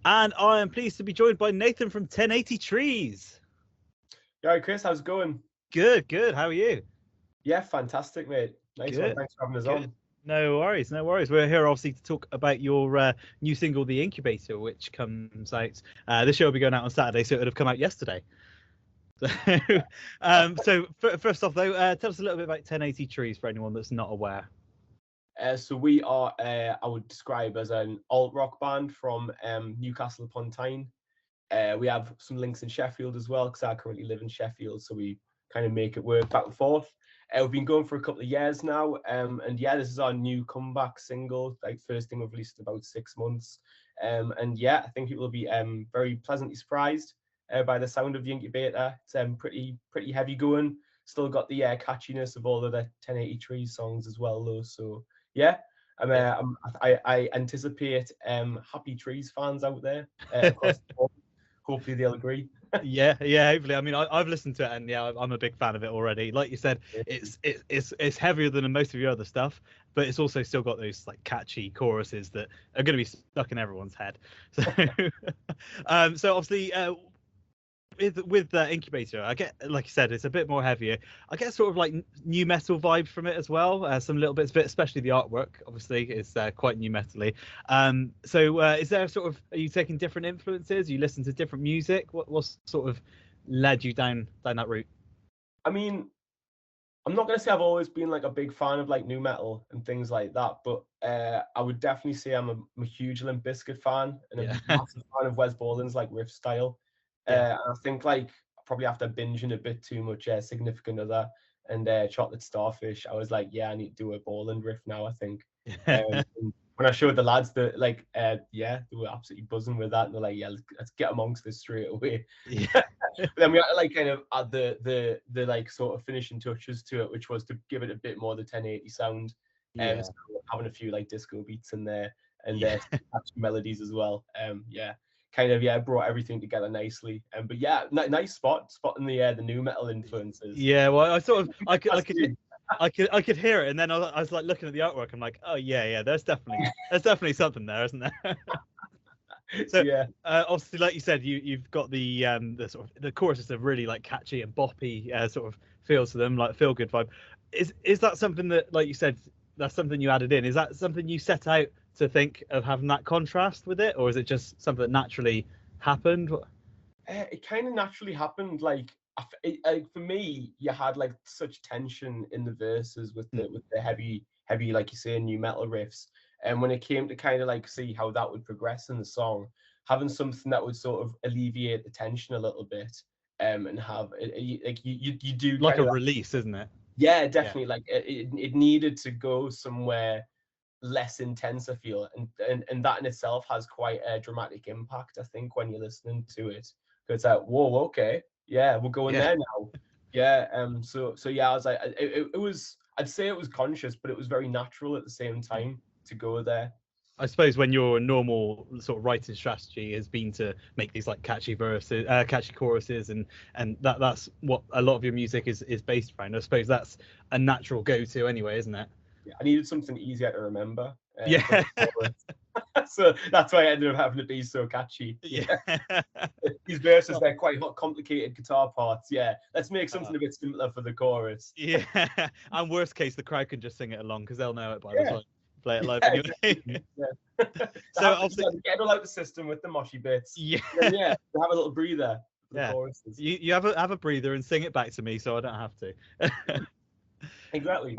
And I am pleased to be joined by Nathan from 1080 Trees. Yeah, Chris, how's it going? Good, good. How are you? Yeah, fantastic, mate. Nice one. Good, Thanks for having us good. on. No worries, no worries. We're here obviously to talk about your new single, The Incubator, which comes out. This show will be going out on Saturday, so it would have come out yesterday. So, first off, though, tell us a little bit about 1080 Trees for anyone that's not aware. So we are, I would describe as an alt rock band from Newcastle upon Tyne. We have some links in Sheffield as well, because I currently live in Sheffield, so we kind of make it work back and forth. We've been going for a couple of years now, and yeah, this is our new comeback single, like first thing we've released in about 6 months. And yeah, I think it will be very pleasantly surprised by the sound of the Incubator. It's pretty heavy going. Still got the catchiness of all of the 1080 Trees songs as well, though. So yeah, I anticipate happy Trees fans out there across the board. Hopefully they'll agree. Yeah, hopefully. I mean, I've listened to it, and yeah, I'm a big fan of it already. Like you said, it's heavier than most of your other stuff, but it's also still got those like catchy choruses that are going to be stuck in everyone's head. So, so obviously, with Incubator, I get, like you said, it's a bit more heavier. I get sort of like new metal vibe from it as well. Some little bits, but especially the artwork, obviously, is quite new metally. So is there are you taking different influences? You listen to different music? What sort of led you down that route? I mean, I'm not gonna say I've always been like a big fan of like new metal and things like that, but I would definitely say I'm a huge Limp Bizkit fan and a massive fan of Wes Borland's like riff style. And I think like probably after binging a bit too much Significant Other and Chocolate Starfish, I was like, yeah, I need to do a Borland riff now, I think. And when I showed the lads that like they were absolutely buzzing with that, and they're like, yeah, let's get amongst this straight away. But then we had to like kind of add the like sort of finishing touches to it, which was to give it a bit more the 1080 sound. So having a few like disco beats in there and melodies as well. Kind of brought everything together nicely. But yeah, nice spotting the new metal influences. Yeah, well, I could hear it, and then I was like looking at the artwork. I'm like, oh yeah, there's definitely something there, isn't there? So yeah, obviously, like you said, you've got the sort of the choruses are really like catchy and boppy sort of feels to them, like feel good vibe. Is that something that, like you said, that's something you added in? Is that something you set out to think of having that contrast with it, or is it just something that naturally happened? It kind of naturally happened. Like for me, you had like such tension in the verses with the heavy like you say new metal riffs, and when it came to kind of like see how that would progress in the song, having something that would sort of alleviate the tension a little bit, and have like you do like a like, release, isn't it? Yeah, definitely. Like it needed to go somewhere less intense, I feel, and that in itself has quite a dramatic impact, I think, when you're listening to it. Because it's like, whoa, okay, yeah, we're going there now. Yeah. So yeah, I was like, it was, I'd say it was conscious, but it was very natural at the same time to go there. I suppose when your normal sort of writing strategy has been to make these like catchy verses, catchy choruses, and that's what a lot of your music is based around. I suppose that's a natural go-to anyway, isn't it? Yeah, I needed something easier to remember. Yeah. So that's why I ended up having to be so catchy. Yeah. These verses, they're quite complicated guitar parts. Yeah, let's make something a bit simpler for the chorus. Yeah. And worst case, the crowd can just sing it along because they'll know it by the time play it live anyway. Exactly. So obviously, get it out the system with the moshy bits. Yeah. Then, have a little breather for the choruses. You have a breather and sing it back to me, so I don't have to. Exactly.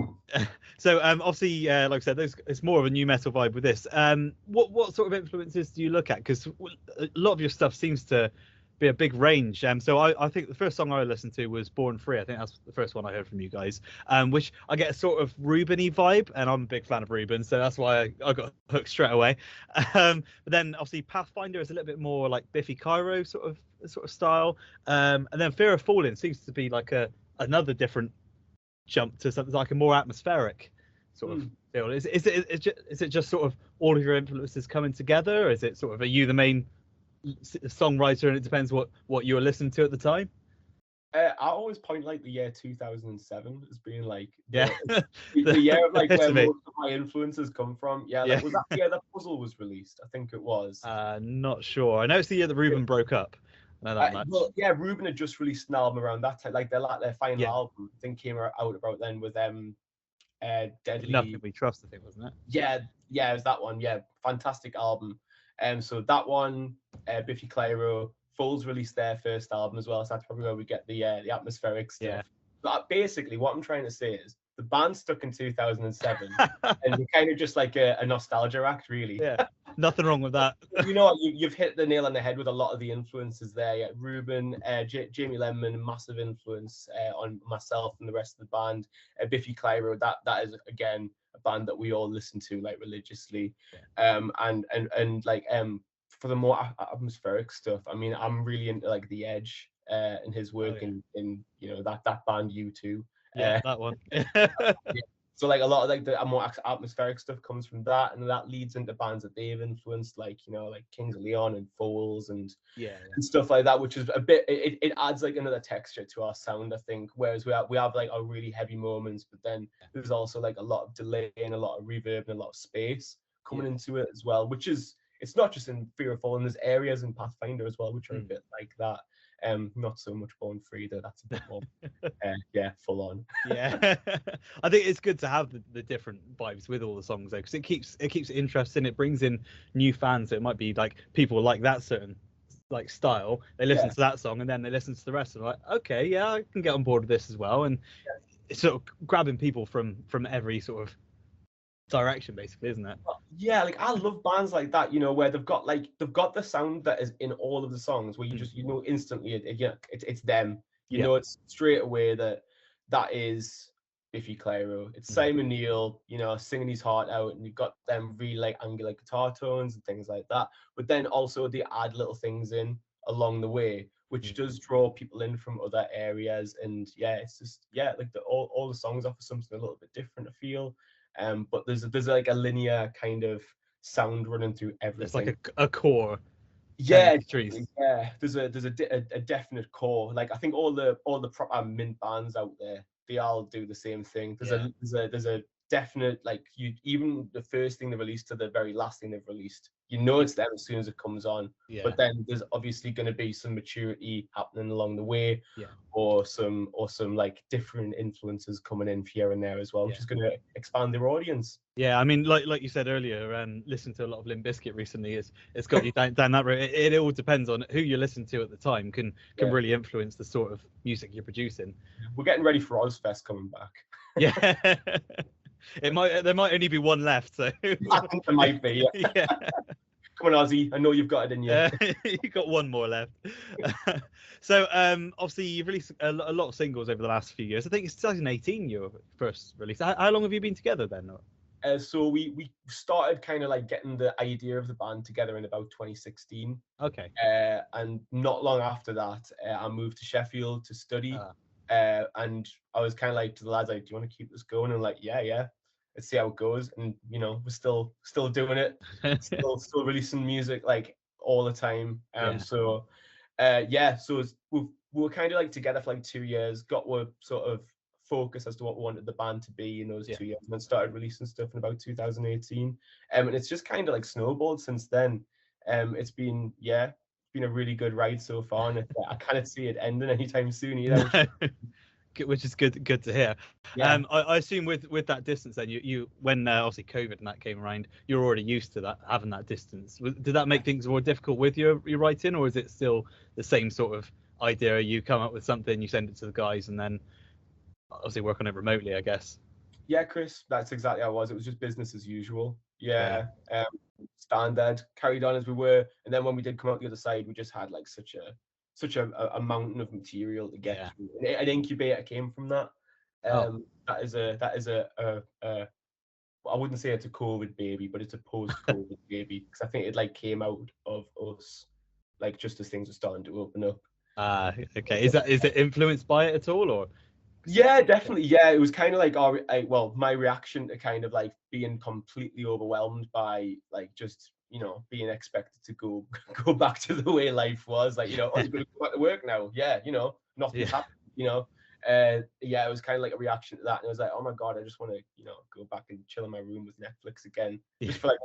So obviously, like I said, it's more of a new metal vibe with this. What sort of influences do you look at? Because a lot of your stuff seems to be a big range. So I think the first song I listened to was Born Free. I think that's the first one I heard from you guys, which I get a sort of Ruben-y vibe, and I'm a big fan of Ruben, so that's why I got hooked straight away. But then obviously Pathfinder is a little bit more like Biffy Clyro sort of style, and then Fear of Falling seems to be like another different jump to something like a more atmospheric sort of feel. Is it just sort of all of your influences coming together, or is it sort of, are you the main songwriter and it depends what you were listening to at the time? I always point like the year 2007 as being like Yeah. the year of like where epitome. most of my influences come from. Yeah, Yeah. like was that the year that Puzzle was released? I think it was. Not sure. I know it's the year that Ruben broke up. I know that much. Well, yeah, Ruben had just released an album around that time, like their final Yeah. album. I think came out about then with Deadly. Nothing We Trust, I think, wasn't it? Yeah, it was that one. Yeah, fantastic album. So that one, Biffy Clyro, Foles released their first album as well. So that's probably where we get the atmospheric stuff. Yeah. But basically, what I'm trying to say is the band stuck in 2007, and we're kind of just like a nostalgia act, really. Yeah, nothing wrong with that. You know, you've hit the nail on the head with a lot of the influences there. Yeah, Ruben, Jamie Lemon, massive influence on myself and the rest of the band. Biffy Clyro, that is again a band that we all listen to like religiously. And like for the more atmospheric stuff, I mean, I'm really into like The Edge and his work in you know that band U2. Yeah, that one. So like a lot of like the more atmospheric stuff comes from that, and that leads into bands that they've influenced, like, you know, like Kings of Leon and Foles and stuff like that, which is a bit, it adds like another texture to our sound, I think. Whereas we have like our really heavy moments, but then there's also like a lot of delay and a lot of reverb and a lot of space coming into it as well, which is, it's not just in Fear of Falling, there's areas in Pathfinder as well which are a bit like that. Not so much Born Free though, that's a bit more full on. Yeah. I think it's good to have the different vibes with all the songs though, because it keeps it interesting. It brings in new fans. So it might be like people like that certain like style, they listen to that song and then they listen to the rest and like, okay, yeah, I can get on board with this as well. And it's sort of grabbing people from every sort of direction, basically, isn't it? Yeah, like I love bands like that, you know, where they've got the sound that is in all of the songs, where you just, you know, instantly it's them, you know, it's straight away that is Biffy Clyro, it's Simon Neil, you know, singing his heart out, and you've got them really like angular guitar tones and things like that, but then also they add little things in along the way which does draw people in from other areas. And it's just like all the songs offer something a little bit different, I feel. But there's like a linear kind of sound running through everything. It's like a core. Yeah, There's a definite core. Like I think all the proper mint bands out there, they all do the same thing. There's a definite, like, you, even the first thing they released to the very last thing they've released, you know it's them as soon as it comes on. But then there's obviously going to be some maturity happening along the way, or some like different influences coming in here and there as well, which is going to expand their audience. Yeah, I mean, like you said earlier, listening to a lot of Limp Bizkit recently, it's got you down that road. It all depends on who you listen to at the time, can really influence the sort of music you're producing. We're getting ready for Ozfest coming back. Yeah. There might only be one left, so I think there might be. Yeah. Come on, Ozzy, I know you've got it in you. You've got one more left. So obviously you've released a lot of singles over the last few years. I think it's 2018 your first release. How long have you been together then? So we started kind of like getting the idea of the band together in about 2016. Okay. And not long after that, I moved to Sheffield to study. And I was kind of like to the lads, like, do you want to keep this going? And like, yeah, let's see how it goes. And you know, we're still doing it, still releasing music like all the time. So we were kind of like together for like 2 years, got our sort of focus as to what we wanted the band to be in those 2 years, and then started releasing stuff in about 2018. And it's just kind of like snowballed since then. It's been a really good ride so far, and I can't see it ending anytime soon either. Which is good to hear. I assume with that distance then, you when obviously COVID and that came around, you're already used to that, having that distance. Did that make things more difficult with your writing, or is it still the same sort of idea? You come up with something, you send it to the guys, and then obviously work on it remotely, I guess? Yeah, Chris, that's exactly how it was. It was just business as usual. Standard, carried on as we were, and then when we did come out the other side, we just had like such a mountain of material to get through. An Incubator came from that. That is a I wouldn't say it's a COVID baby, but it's a post-COVID baby, because I think it like came out of us like just as things were starting to open up. Okay. Is it influenced by it at all, or? Yeah, definitely. Yeah, it was kind of like my reaction to kind of like being completely overwhelmed by like just, you know, being expected to go back to the way life was. Like, you know, oh, you're going to go back to work now. Yeah, you know, nothing's happened. you know. Yeah, it was kind of like a reaction to that, and I was like, oh my god, I just want to, you know, go back and chill in my room with Netflix again, just for like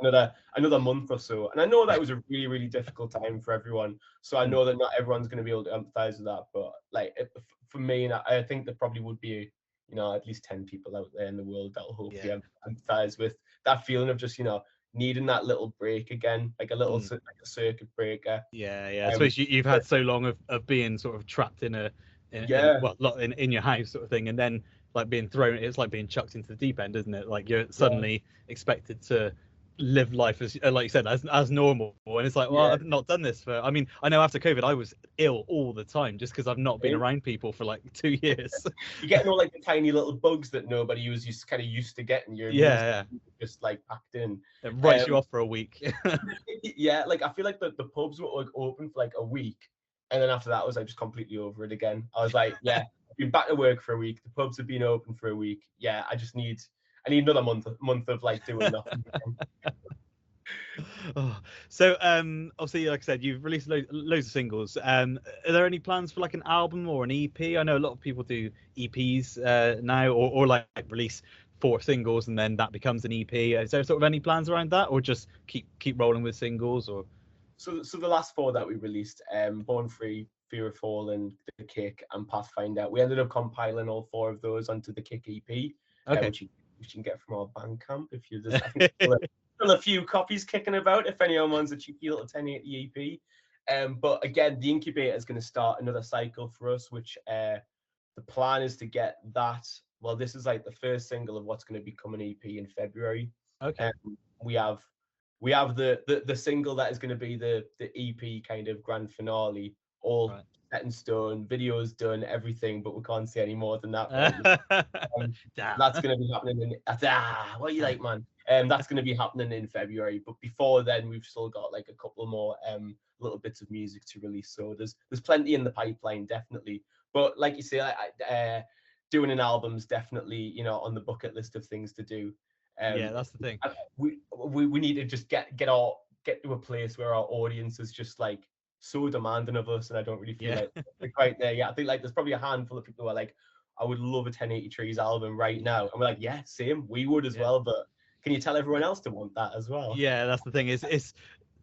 another month or so. And I know that was a really, really difficult time for everyone, so I know that not everyone's going to be able to empathize with that, but like for me, and I think there probably would be, you know, at least 10 people out there in the world that will hopefully empathize with that feeling of just, you know, needing that little break again, like a little like a circuit breaker. Yeah. Especially you've had so long of being sort of trapped in in your house sort of thing, and then like being thrown. It's like being chucked into the deep end, isn't it? Like you're suddenly expected to live life as, like you said, as normal, and it's like, well, I've not done this for. I mean, I know after COVID, I was ill all the time just because I've not been around people for like 2 years. You're getting all like the tiny little bugs that nobody was kind of used to getting. Your just like packed in. It writes you off for a week. Yeah, like I feel like the pubs were like open for like a week, and then after that I was like just completely over it again. I was like, yeah, I've been back to work for a week. The pubs have been open for a week. Yeah, I need another month of like doing nothing. So obviously, like I said, you've released loads of singles. Are there any plans for like an album or an EP? I know a lot of people do EPs now, or like release 4 singles and then that becomes an EP. Is there sort of any plans around that, or just keep rolling with singles? Or so the last 4 that we released, Born Free, Fear of Falling, The Kick, and Pathfinder, we ended up compiling all 4 of those onto the Kick EP, which you can get from our Bandcamp. If you just, I think still a few copies kicking about if anyone wants a cheeky little 1080 EP. But again, the Incubator is going to start another cycle for us, which the plan is to get that. Well, this is like the first single of what's going to become an EP in February. We have the single that is going to be the EP kind of grand finale, all set in stone, videos done, everything, but we can't say any more than that. That's going to be happening in what you like, man. That's going to be happening in February, but before then we've still got like a couple more little bits of music to release, so there's plenty in the pipeline, definitely. But like you say, doing an album's definitely, you know, on the bucket list of things to do. That's the thing. We need to just get to a place where our audience is just like so demanding of us, and I don't really feel like we're quite there yet. I think like there's probably a handful of people who are like, I would love a 1080 Trees album right now, and we're like, yeah, same, we would as well, but can you tell everyone else to want that as well? Yeah, that's the thing. It's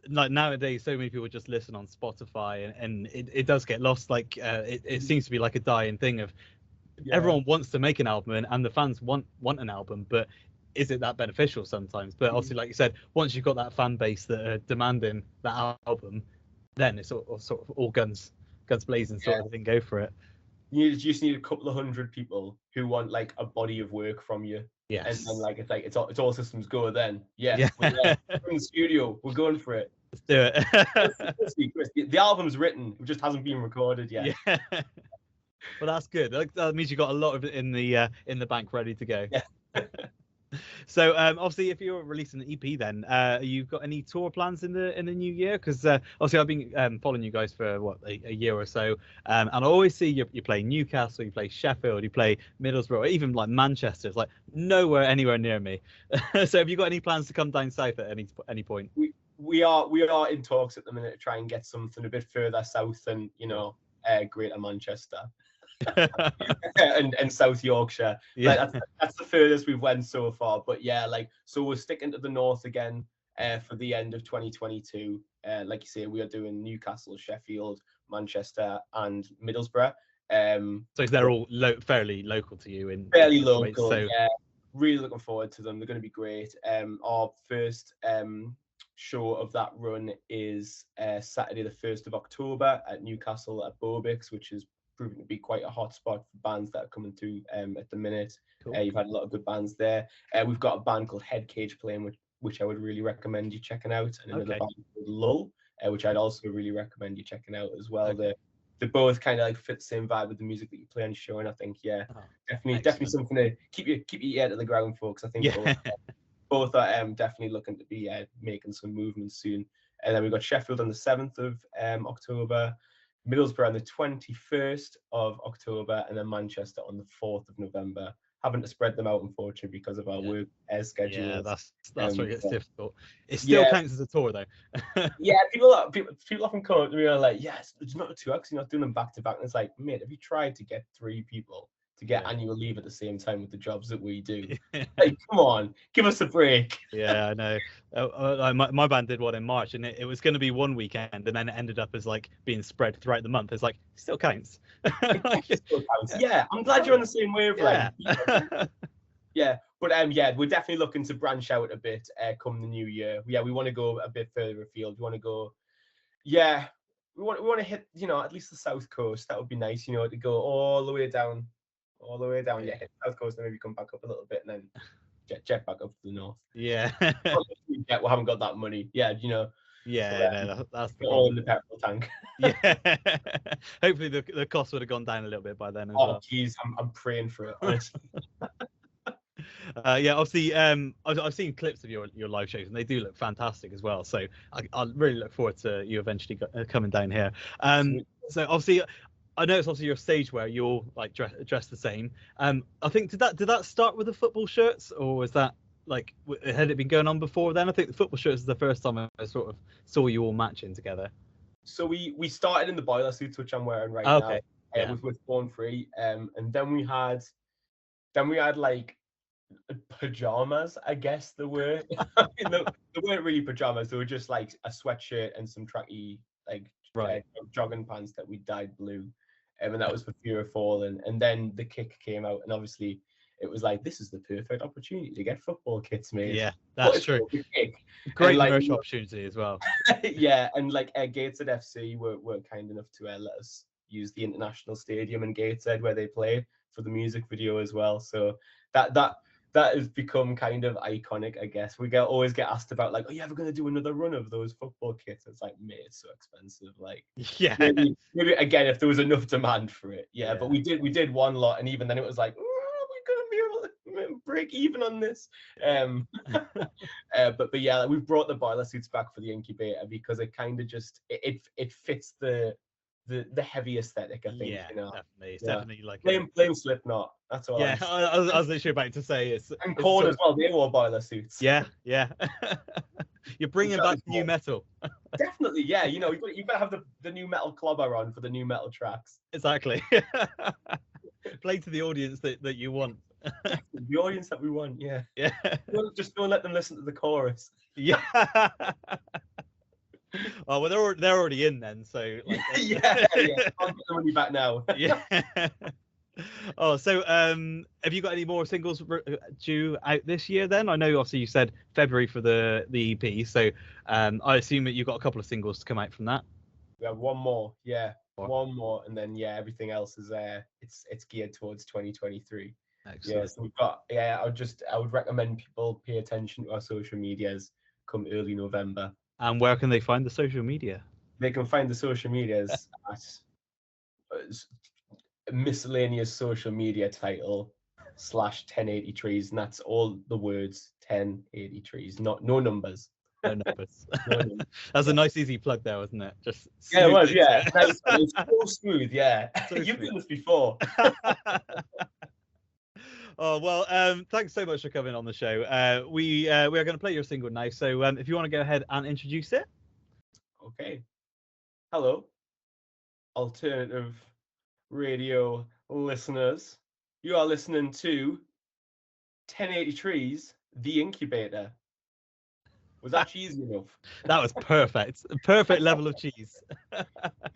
like nowadays so many people just listen on Spotify, and it does get lost. Like it seems to be like a dying thing of everyone wants to make an album, and the fans want an album, but is it that beneficial sometimes? But obviously, like you said, once you've got that fan base that are demanding that album, then it's sort of all guns blazing sort of thing. Go for it. You just need a couple of 100 people who want like a body of work from you. Yes. And like it's all systems go then. We're in the studio, we're going for it. Let's do it. Chris, the album's written, it just hasn't been recorded yet. Yeah. Well, that's good. That means you've got a lot of it in the bank ready to go. Yeah. So obviously, if you're releasing an EP, then you've got any tour plans in the new year? Because obviously, I've been following you guys for a year or so, and I always see you play Newcastle, you play Sheffield, you play Middlesbrough, even like Manchester. It's like nowhere anywhere near me. So have you got any plans to come down south at any point? We are in talks at the minute to try and get something a bit further south than, you know, Greater Manchester. and South Yorkshire. Like, that's the furthest we've went so far. But yeah, like, so we're sticking to the north again for the end of 2022. Like you say, we are doing Newcastle, Sheffield, Manchester, and Middlesbrough. So they're all fairly local to you, fairly local. So yeah, really looking forward to them. They're going to be great. Our first show of that run is Saturday the 1st of October at Newcastle at Bobix, which is proving to be quite a hot spot for bands that are coming through at the minute. Cool. You've had a lot of good bands there. We've got a band called Head Cage playing, which I would really recommend you checking out, and another band called Lull, which I'd also really recommend you checking out as well. They both kind of like fit the same vibe with the music that you play on your show, and I think definitely something to keep your ear to the ground, folks. I think both are definitely looking to be making some movement soon. And then we've got Sheffield on the 7th of October, Middlesbrough on the 21st of October, and then Manchester on the 4th of November. having to spread them out, unfortunately, because of our work schedules. Yeah, that's where it gets difficult. It still Yeah. counts as a tour though. Yeah, people often come up to me and are like, yes, it's not 2 acts, you're not doing them back to back. And it's like, mate, have you tried to get 3 people to get annual leave at the same time with the jobs that we do? Like, come on, give us a break. Yeah, I know. My band did one in March, and it was going to be one weekend, and then it ended up as like being spread throughout the month. It's like, it still counts. It still counts. Yeah, I'm glad you're on the same wavelength. Yeah, but yeah, we're definitely looking to branch out a bit come the new year. Yeah, we want to go a bit further afield. We want to go, yeah, we want to hit, at least the south coast. That would be nice, to go all the way down. Yeah, hit the south coast, and maybe come back up a little bit, and then jet back up to the north. Yeah. We haven't got that money. Yeah, Yeah, no, that's the all in the petrol tank. Yeah. Hopefully the cost would have gone down a little bit by then as well. Oh, geez, I'm praying for it, honestly. Yeah, obviously, I've seen clips of your live shows, and they do look fantastic as well. So I really look forward to you eventually coming down here. So obviously, I know it's obviously your stage where you're like dressed the same. I think did that start with the football shirts, or was that like had it been going on before then? I think the football shirts is the first time I sort of saw you all matching together. So we started in the boiler suits, which I'm wearing right now, with Born Free, and then we had like pajamas, I guess they were. they weren't really pajamas. They were just like a sweatshirt and some tracky like jogging pants that we dyed blue, and that was for Fear of Falling. And then the kick came out, and obviously it was like, this is the perfect opportunity to get football kits made. Yeah, that's true. Great commercial opportunity as well. Yeah, and like Gateshead FC were kind enough to let us use the international stadium in Gateshead where they play for the music video as well. So that has become kind of iconic, I guess. We always get asked about like, are you ever going to do another run of those football kits? It's like, mate, it's so expensive. Like, yeah, maybe again if there was enough demand for it. Yeah, but we did one lot, and even then it was like, we're going to be able to break even on this. But yeah, we've brought the boiler suits back for the Incubator because it kind of just it fits the heavy aesthetic, I think. Yeah, definitely. It's definitely like blame Slipknot. That's all. Yeah, I was literally about to say it's Korn as well. They wore boiler suits. Yeah. You're bringing back new metal. Definitely, yeah. You better have the new metal clobber on for the new metal tracks. Exactly. Play to the audience that you want. The audience that we want. Yeah. Yeah. Just don't let them listen to the chorus. Yeah. Oh well, they're already in then, so like, yeah. I'll get the money back now. Yeah. Oh, so have you got any more singles due out this year? Then I know obviously you said February for the EP, so I assume that you've got a couple of singles to come out from that. We have one more, one more, and then everything else is it's geared towards 2023. Excellent. Yeah, so we've got I would recommend people pay attention to our social medias come early November. And where can they find the social media? They can find the social medias at miscellaneous social media title /1080 trees, and that's all the words 1080 trees, no numbers. No numbers. That's a nice easy plug there, wasn't it? Just it was. Yeah, nice. It's so smooth. Yeah, you've done this before. Oh well, thanks so much for coming on the show. We are going to play your single now, so if you want to go ahead and introduce it. Okay. Hello, alternative radio listeners. You are listening to 1080 Trees, the Incubator. Was that cheesy enough? That was perfect. Perfect level of cheese.